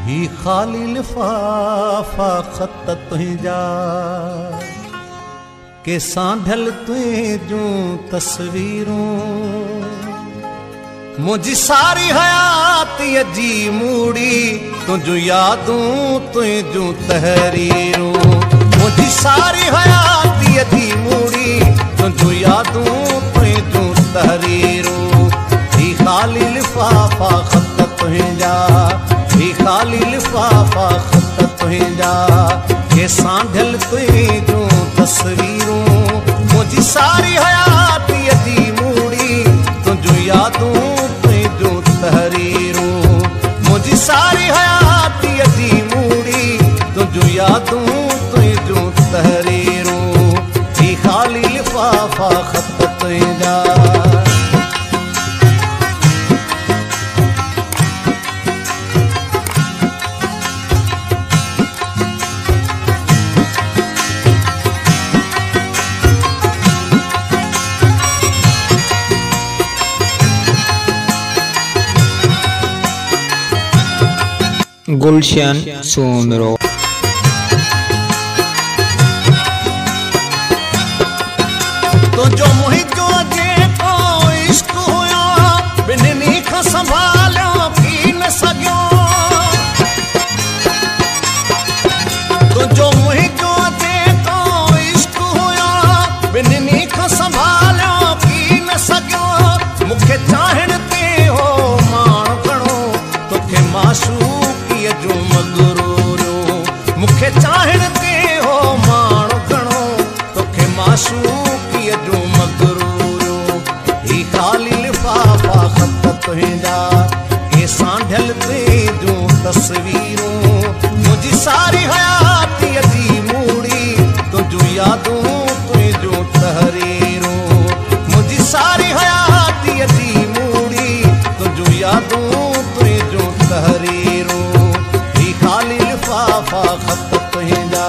ही खाली लिफाफा खत तुंहिंजा के सांढल तुंहिंजूं तस्वीरूं मुझी सारी हयातीअ जी मूड़ी तुंहिंजूं यादूं तुंहिंजूं तहरीरूं मुझी सारी हयातीअ जी मूड़ी तुंहिंजूं यादूं तुंहिंजूं तहरीरूं ही खाली लिफाफा खत तुंहिंजा ही खाली लिफाफा खत तुंहिंजा के सांढल तुंहिंजूं तस्वीरूं मुझी सारी हयातीअ जी मूड़ी तुंहिंजूं यादूं तुंहिंजूं तहरीरूं मुझी सारी हयातीअ जी मूड़ी तुंहिंजूं यादूं तुंहिंजूं तहरीरूं ही खाली लिफाफा खत तुंहिंजा गुलशन सोमरो तो जो मुहिजो जेको इश्क हुयो ॿिन्हिनि खां संभालियो थी न सघियो तो जो मुहिजो जेको इश्क हुयो ॿिन्हिनि खां संभालियो थी न सघियो मूंखे चाहण ते हो माण घणो तोखे माशूक़ जो मगरूरियो मूंखे चाहण ते हो माण घणो तोखे माशूक़ीअ जो मगरूरियो ही खाली लिफाफा खत तुंहिंजा के सांढल तुंहिंजूं तस्वीरूं मुंहिंजी सारी हयातीअ जी मूड़ी तुंहिंजूं यादूं तुंहिंजूं तहरीरूं मुंहिंजी सारी हयातीअ जी मूड़ी तुंहिंजूं यादूं तुंहिंजूं तहरीरूं खाली लिफाफा खत तुंहिंजा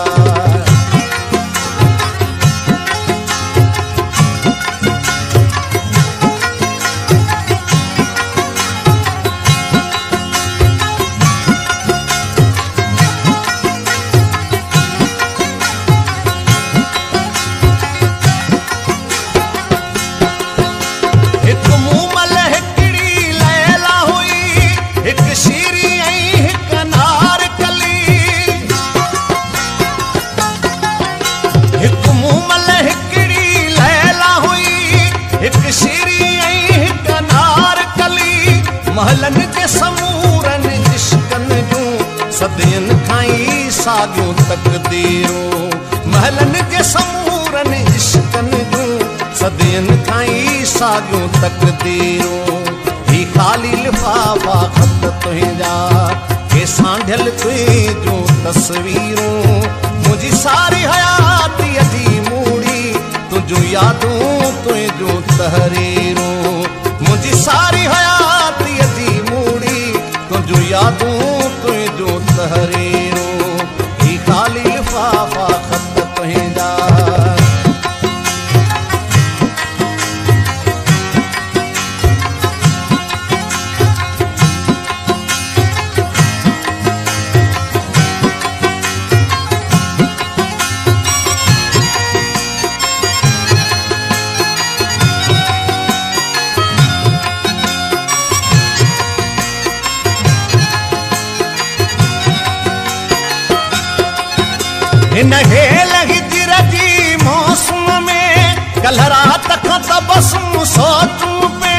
हिकु मूमल हिकिड़ी लैला हुई हिकु शीरी ऐं हिकु नारकली हिकु मूमल हिकिड़ी लैला हुई हिकु शीरी ऐं हिकु नारकली महलनि जे समूरनि इश्कनि जूं सदियनि खां ई साॻियूं तक़दीरूं महलनि जे समूरनि इश्कनि जूं सदियनि खां ई साॻियूं तक़दीरूं ही खाली लिफाफा खत तुंहिंजा के सांढल तुंहिंजूं तस्वीरूं मुंहिंजी सारी हयातीअ जी मूड़ी तुंहिंजूं यादूं तुंहिंजूं तहरीरूं मुंहिंजी सारी हयातीअ जी मूड़ी तुंहिंजूं यादूं तुंहिंजूं तहरीरूं ही खाली लिफाफा खत तुंहिंजा हिन हेल हिजर जी मौसम में कल रात खां तबस्सुम सोचूं पे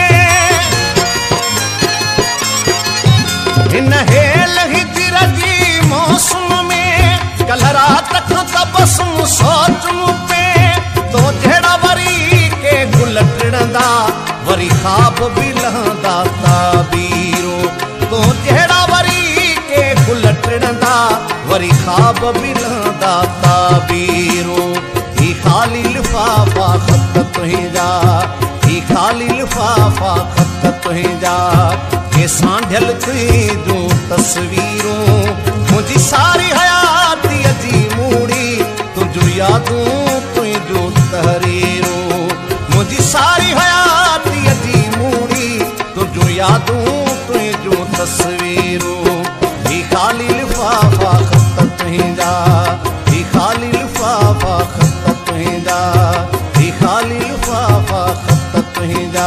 हिन हेल हिजर जी मौसम में कल रात खां तबस्सुम सोचूं पे तो जहिड़ा वरी के गुल टिणंदा वरी ख़्वाब बि लहंदा ताबीरो तो जहिड़ा वरी के गुल टिणंदा वरी ख़्वाब बि लहंदा ताबीरो ही खाली लिफाफा खत तुंहिंजा ही खाली लिफाफा खत तुंहिंजा के सांढल तुंहिंजूं तस्वीरूं मुंहिंजी सारी हयातीअ जी मूड़ी तुंहिंजूं यादूं तुंहिंजूं तहरीरूं मुंहिंजी सारी हयातीअ जी मूड़ी तुंहिंजूं यादूं तुंहिंजूं तस्वीरूं ही खाली तुंहिंजा